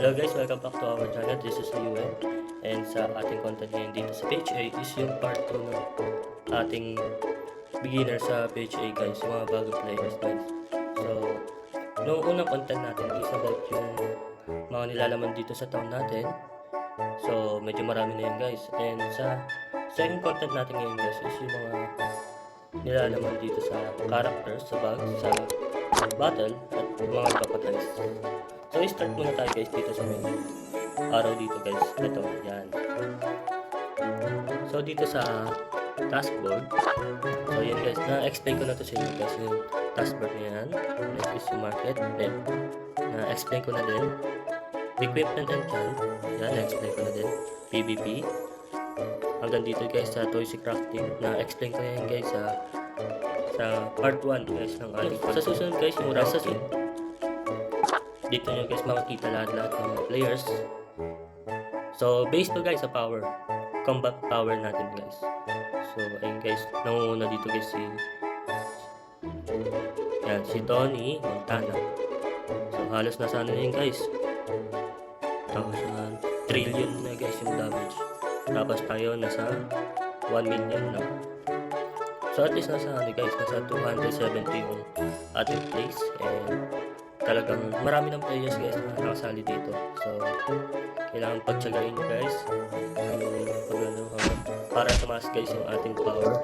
Hello guys, welcome back to our channel. This is UN. And sa ating content ngayon dito sa page A is yung part 2 ng ating beginner sa page A guys, yung mga bagong players guys. So, noong unang content natin is about yung mga nilalaman dito sa town natin. So, medyo marami na yun guys. And sa second content natin ngayon guys is yung mga nilalaman dito sa characters, sa bags, sa battle, at mga iba pa guys. So, start muna tayo guys dito sa may araw dito guys. Ito, yan. So, dito sa taskboard. So, yan guys. Na-explain ko na to sa inyo guys. Yung taskboard na yan. Next is yung market. Then, na-explain ko na din. Equipment and can. Yan, na-explain ko na din. PvP. Hanggang dito guys sa toys crafting. Na-explain ko na yan guys sa part 1 guys ng ating. Sa susunod guys, yung recipe. Dito nyo guys makikita lahat ng players. So, based to guys sa power. Combat power natin guys. So, ayun guys. Nangunguna dito guys si Tony Montana. So, halos nasa ano yun guys. Tapos 1,000,000,000 na guys yung damage. Tapos tayo nasa 1,000,000 na. So, at least nasa ano guys. Nasa 270 yung ating place. And talagang marami ng players guys na nakasali dito. So, kailangan pagtsagain nyo guys. Para tumaas guys yung ating power.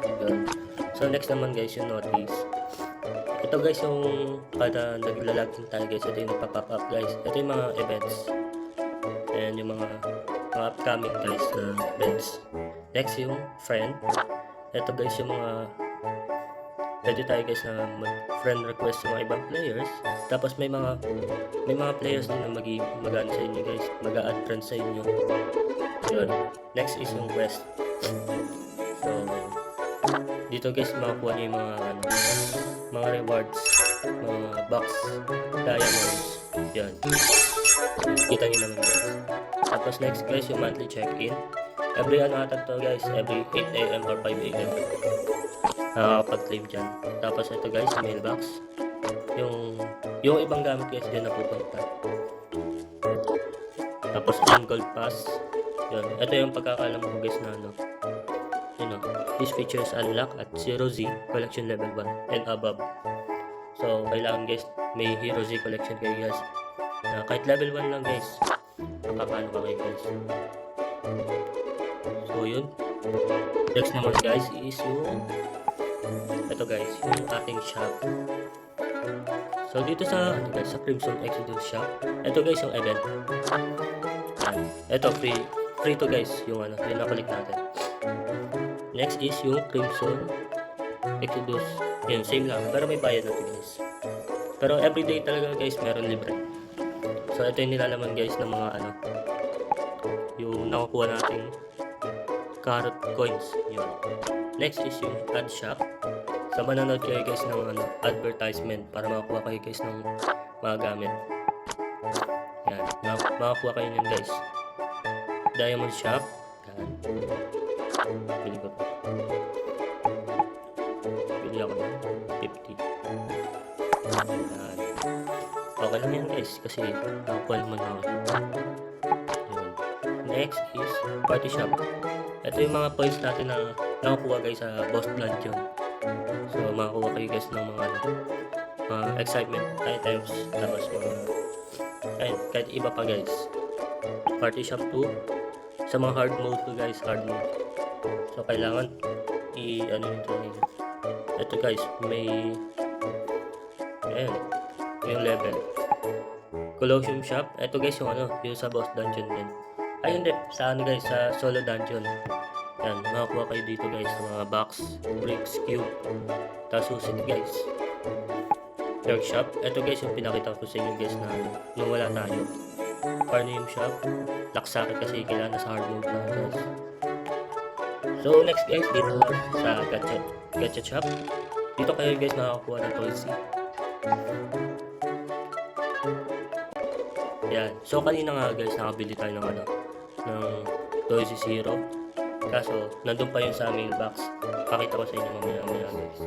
So, next naman guys yung notice. Ito guys yung kada naglalagin tayo guys. Ito yung nagpa-pop up guys. Ito yung mga events. And yung mga upcoming guys na events. Next yung friend. Ito guys yung mga pwede tayo guys na mag-friend request sa mga ibang players. Tapos may mga players din na mag-ano sa inyo guys. Mag-add friends sa inyo. Yun. Next is yung quest. So, dito guys makakuha nyo yung mga rewards. Mga box, diamonds. Yan. Kita nyo naman guys. Tapos next guys yung monthly check-in. Every ano ata to guys. Every 8 AM or 5 AM. Nakakapag-claim dyan. Tapos ito guys, mailbox. Yung ibang gamit guys dyan napupunta. Tapos yung gold pass. Yun. Ito yung pagkakalam ko guys na ano. You know, these features unlock at 0Z collection level 1 and above. So, kailangan guys, may Hero Z collection kayo guys. Kahit level 1 lang guys. Makapano ka kayo guys. So, yun. Next naman guys is yung ito guys, yung ating shop. So dito sa ano guys, sa Crimson Exodus shop. Ito guys yung event. Ito free to guys, yung ano, yung nakulik natin. Next is yung Crimson Exodus. Yun, same lang, pero may bayad natin guys. Pero everyday talaga guys, meron libre. So ito yung nilalaman guys ng mga ano, yung nakukuha nating carrot coins. Yun. Next is yung ad shop. So, manonood kayo guys ng advertisement para makakuha kayo guys ng mga gamit. Yan. Makakuha kayo nyan guys. Diamond shop. Yan. Bili ko to. Bili ako ng 50. Yan. Okay lang yan guys kasi nakakuha naman ako. Yan. Next is party shop. Ito yung mga points natin na nakukuha guys sa boss dungeon. So, makakuha kayo guys ng mga excitement items. Tapos kahit iba pa guys. Party shop 2. Sa mga hard mode to guys, hard mode. So, kailangan ano nito nito. Ito guys, may ayan, yung level. Colosseum shop. Ito guys yung yung sa boss dungeon din. Ay hindi, sa ano guys, sa solo dungeon. Yan, makakuha kayo dito guys sa mga box, bricks, cube, tapos susit guys. Perk shop. Ito guys yung pinakita ko sa inyo guys na nung wala tayo. Farnium shop. Laksakit kasi kailangan sa hard mode na guys. So next guys, dito sa gadget shop. Dito kayo guys makakakuha ng toys. Yan. So kanina nga guys, nakabili tayo ng ng Toys Zero. Kaso, nandun pa yun sa mailbox. Pakita ko sa inyo mamaya guys.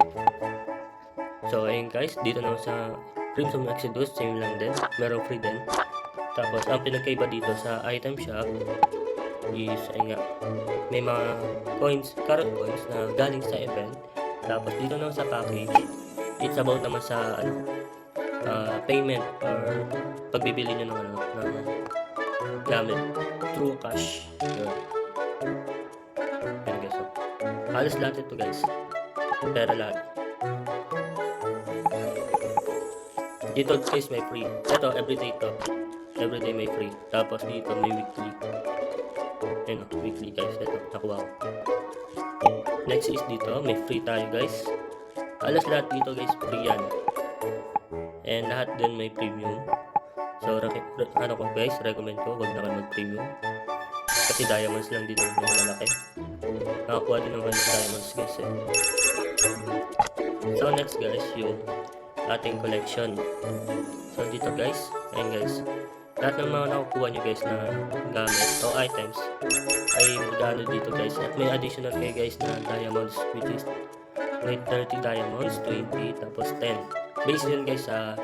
So, ayun guys, dito naman sa Crimson Exodus, same lang din. Merong free din. Tapos, ang pinagkaiba dito sa item shop is, ay nga, may mga coins, carrot coins na galing sa event. Tapos, dito naman sa package, it's about naman sa, payment or pagbibili nyo ng, ng gamit through cash. Yun. Yan guys. So, halos lahat ito guys. Pera lahat. Dito guys may free. Ito, everyday ito. Everyday may free. Tapos dito may weekly. Ayun o, weekly guys. Ito, nakuha ko. Next is dito, may free tayo guys. Halos lahat dito guys, free yan. And lahat din may premium. So, ano ko guys, recommend ko, wag na kayo mag-premium. Kasi diamonds lang dito yung malaki. Nakakuha din naman ng diamonds guys eh. So, next guys, yung ating collection. So, dito guys, ayun guys. Lahat ng mga nakukuha nyo guys na gamit o items ay magano dito guys. At may additional kayo guys na diamonds, which is may 30 diamonds, 20, tapos 10. Based yun guys sa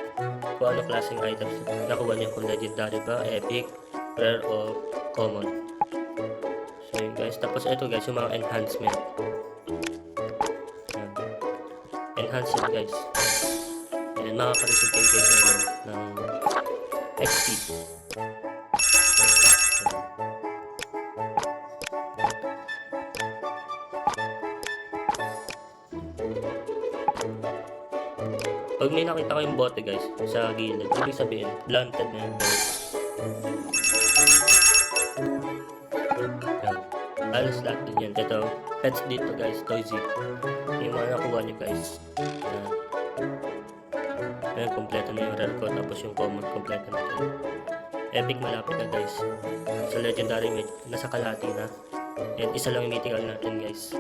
kung ano klaseng items nakuha nyo, kung legendary ba, epic, rare, o common. So yun guys. Tapos ito guys, yung mga enhancement. Yan. Enhance yun guys. And makaka-receive kayo guys ng XP. Pag may nakita ko yung bote guys sa gilid, ibig sabihin planted na yun guys. Yan. Alas lahat din yan. Ito, pets dito guys, Toysy. Yung mga nakuha nyo guys. Yan. Ayan, kompleto na yung rare ko. Tapos yung common, kompleto na ito. Epic malapit na guys. Sa legendary mate, nasa kalahati na. And isa lang yung mythical natin guys.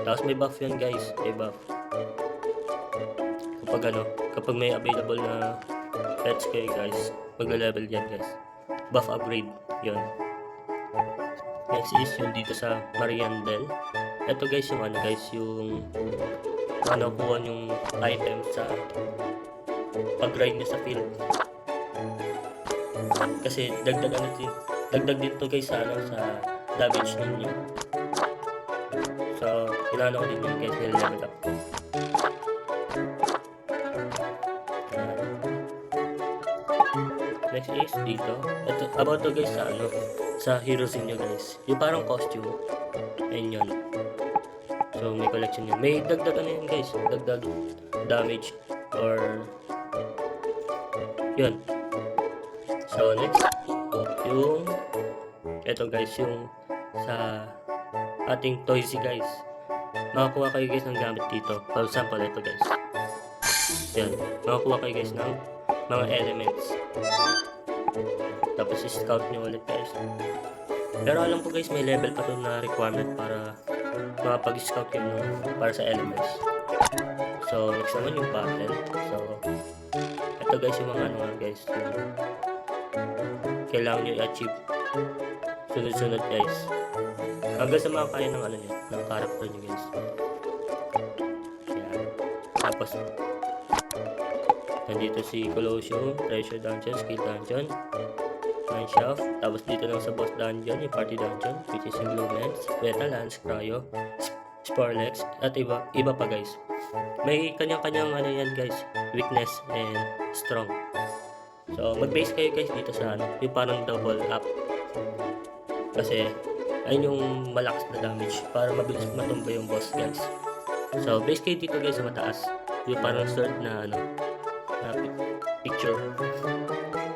Tapos may buff yan guys, may buff. Kapag may available na pets kayo guys, mag-level yan guys. Buff upgrade, yun. Next is yung dito sa Mariandel. Ito guys yung yung kuha yung item sa pag-ride nyo sa field. Kasi dagdag dito guys sa damage ninyo. So, kailangan ko din yung guys nil-level up. Next is dito. Ito, about to guys sa heroes niyo guys. Yung parang costume. Ayun yun. So, may collection yun. May dagdag yun guys. Dagdag damage or yun. So, next. Yung ito guys, yung sa ating Toysy guys. Makakuha kayo guys ng gamit dito. For example, ito guys. Yan. Makakuha kayo guys ng mga elements. Tapos scout nyo ulit guys. Pero alam ko guys, may level pa to na requirement para makapag-scout kayo para sa elements. So, next naman yung battle. So, ito guys yung mga guys. Yung kailangan nyo i-achieve. Sunod-sunod guys. Hanggang sa mga kaya ng ng character nyo guys. Yan. Tapos nandito si Colosseum, Treasure Dungeon, Skill Dungeon, Mineshaft. Tapos dito lang sa Boss Dungeon, yung Party Dungeon, which is yung Lumens, Beta Lance, Cryo, Sporlex, at iba pa guys. May kanyang-kanyang yan guys, weakness and strong. So mag-base kayo guys dito sa yung parang double up. Kasi ayun yung malakas na damage para mabilis matumba yung boss guys. So base kayo dito guys sa mataas. Yung parang sword na picture.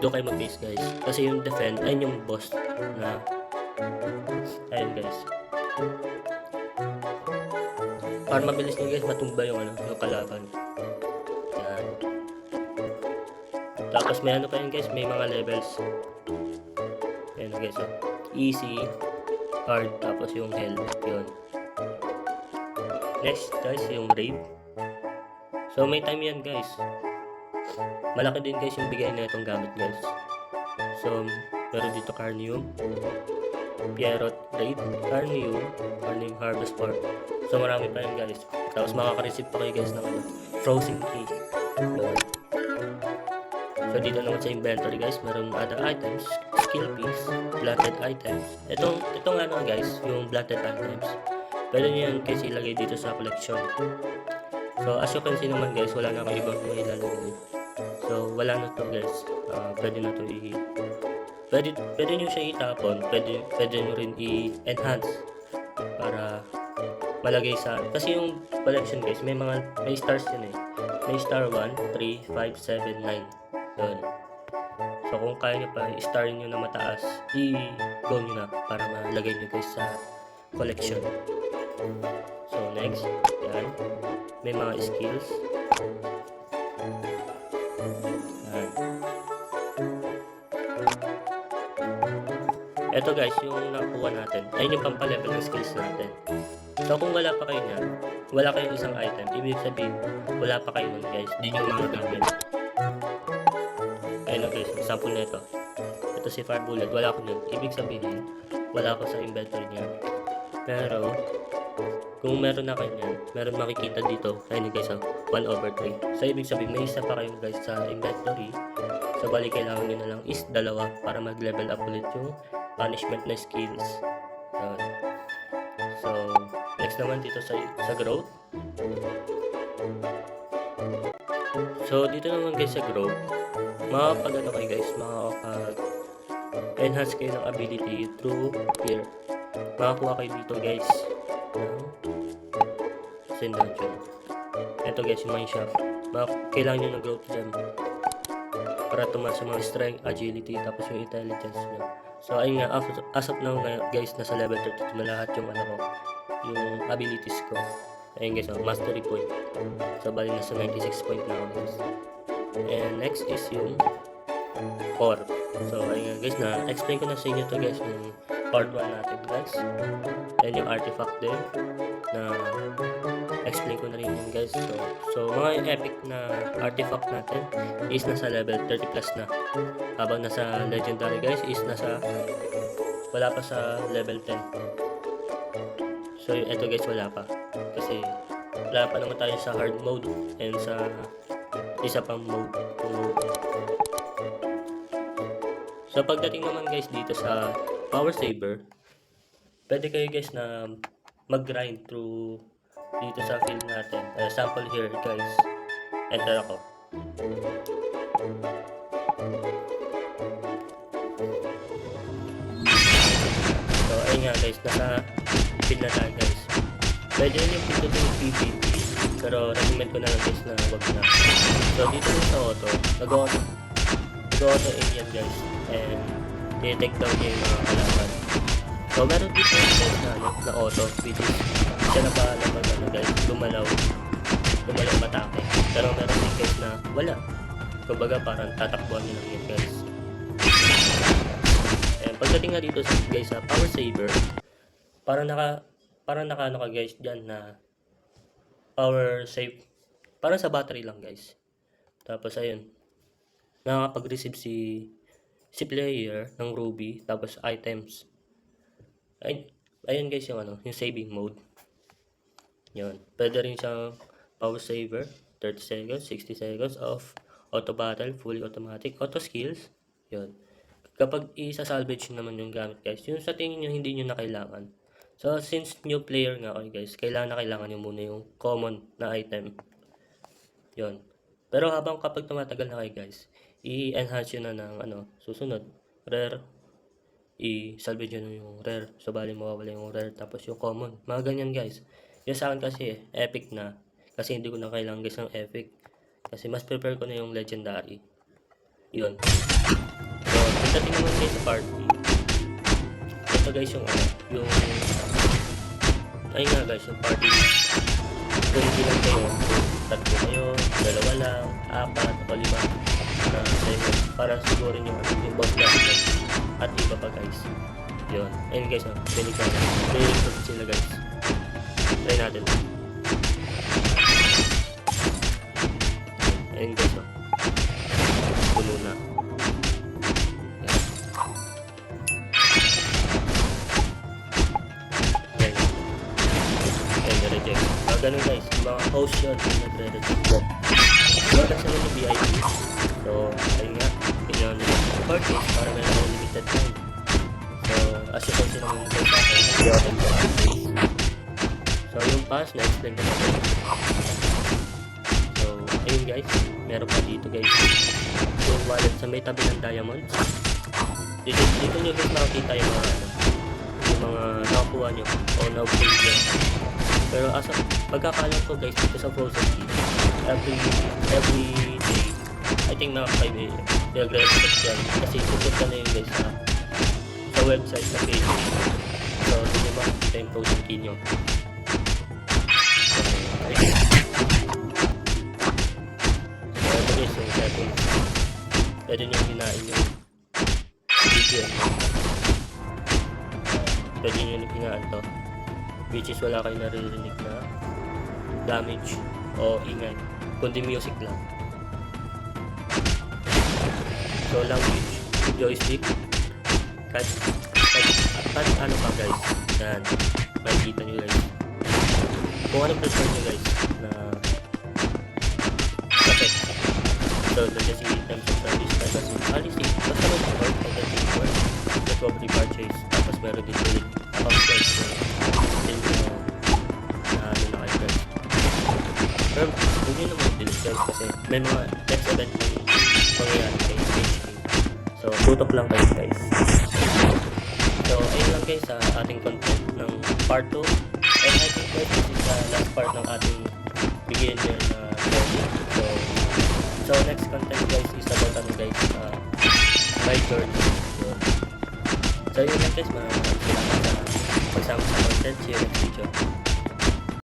Doon kayo mag-base guys. Kasi yung defend, ayun yung boss na ayun guys. Para mabilis nyo guys matumba yung yung kalaban. Yan. Tapos may pa yun guys, may mga levels. Ayan guys, so easy, hard, tapos yung hell, yun. Next guys, yung raid. So may time yan guys. Malaki din guys yung bigay na itong gamit guys. So meron dito Carnium, Pierrot Raid, Carnium Harvest Bar. So marami pa yun guys. Tapos makaka-receive pa kayo guys ng Frozen Key. Yun. So dito naman sa inventory guys, meron other items, skill piece, blunted items. Ito nga naman guys, yung blunted items. Pwede nyo yan guys ilagay dito sa collection. So as you can see naman guys, wala na kayo ibang may ilalagay. So wala na to guys. Pwede na to pwede nyo siya itapon, pwede nyo rin i-enhance para malagay sa, kasi yung collection guys, may stars yun eh. May star 1, 3, 5, 7, 9. Yun. So kung kaya nyo pa i-star nyo na mataas, i-go nyo na para malagay nyo guys sa collection. So next, yan. May mga skills. Yan. Ito guys, yung nakuha natin. Ayun yung pampalevel ng skills natin. So kung wala pa kayo niyan, wala kayong isang item, ibig sabihin, wala pa kayo nun guys. Di nyo magagamit. Ayun na guys, example na ito. Ito si Fire Bullet, wala ko nun. Ibig sabihin, wala ko sa inventory niya. Pero, kung meron na kayo niyan, meron makikita dito, ayun guys, 1/3. So ibig sabihin, may isa pa kayo guys sa inventory. So bali kailangan nyo na lang is 2 para mag-level up ulit yung punishment na skills. So next naman dito sa growth. So dito naman guys sa growth, makakapag-ano kayo guys, makakapag-enhance kayo ng ability through here. Makakuha kayo dito guys ng dungeon. Ito guys yung mine shop. Kailangan nyo ng growth gem para tumaas sa mga strength, agility, tapos yung intelligence nyo. So ayun nga, as of now guys, nasa level 32 na lahat yung yung abilities ko. Ayun guys, mastery point. So bali nasa 96 point na ako guys. And next is yung core. So ayun nga guys, na-explain ko na sa inyo to guys yung part 1 natin guys. And yung artifact din na explain ko na rin yun guys. So mga epic na artifact natin is nasa level 30 plus na. Habang nasa legendary guys is wala pa sa level 10. So eto guys, wala pa. Kasi wala pa naman tayo sa hard mode and sa isa pang mode. So pagdating naman guys dito sa power saver, pwede kayo guys na mag-grind through dito sa field natin. Sample here guys. Enter ako. So ayun nga guys, nasa field na tayo guys. Pwede rin yung field ito yung PvP, pero recommend ko na lang guys na wag na. So dito sa auto, nag-auto alien guys, and i-take down niya yung mga kalaban. So meron dito guys na auto, which is siya na bahala guys, lumalaw matake. Pero meron din guys na wala. Kumbaga parang tatakbuhan nyo lang yun guys. And pagdating nga dito guys sa power saver, parang naka ano ka guys dyan na power save. Parang sa battery lang guys. Tapos ayun, nakakapag-receive si player ng ruby, tapos items. Ayun guys yung yung saving mode. Yun. Pwede rin siyang power saver, 30 seconds, 60 seconds of auto battle, fully automatic, auto skills. Yun. Kapag isa-salvage naman yung gamit guys, yung sa tingin nyo hindi nyo na kailangan. So since new player nga kayo guys, kailangan nyo muna yung common na item. Yun. Pero habang kapag tumatagal na kayo guys, i-enhance yun na ng susunod. Rare, i-salvage yun yung rare. So bali mawawala yung rare, tapos yung common. Mga ganyan guys. Yung sa akin kasi epic na. Kasi hindi ko na kailangan guys ng epic. Kasi mas prefer ko na yung legendary. Yun. So, pagdating naman guys sa party. Ito guys yung ayun nga guys, yung party. Kung hindi lang kayo, 3 kayo, 2 lang, 4 o 5 na segment. Para sigurin yung boss natin. At iba pa guys. Yun. Ayun guys, may sila guys. Try natin. Ayun guys, puno na. Ayun, na-reject. Ganun guys, yung mga host yun, nagre-reject. So, kasi naman yung VIP. So, ayun nga. purchase para meron akong limited time. So, as you can see naman guys sa akin, hindi ako nag-purchase. So, yung pass, na-explain ko natin. So, ayun guys, meron pa dito guys. Yung wallet sa may tabi ng diamonds. Dito nyo guys makikita yung mga nakakuha nyo o na-upgrade nyo. Pero as pagkakalang ko guys dito sa Frozen Keys, every day, I think mga 5 a.m. nag-reset yan. Kasi pupunta na yun guys sa website na page. So, doon nyo makikita yung Frozen Key nyo. So, ito guys yung settings. Pwede nyo hinain yung video. Pwede nyo hinaan to. Which is wala kayo naririnig na damage o ingay. Kundi music lang. So, language, joystick, kahit ano pa guys. Yan. Makikita nyo guys. Kung ano prefer nyo guys na effect. So, nandiyan si terms of service, privacy, policy. Basta mo support, content support, recovery purchase. Tapos meron din ulit account guys. Na ano na kayo guys. Pero, hindi naman delete guys kasi may mga next event na mangyayari kay page. So, tutok lang kayo guys. So, ayun lang guys sa ating content ng part 2. And I think guys, this is the last part ng ating beginner na project. So next content guys is about ano guys, my journey. So yun lang guys, maraming salamat sa pagsama sa content. See you next video.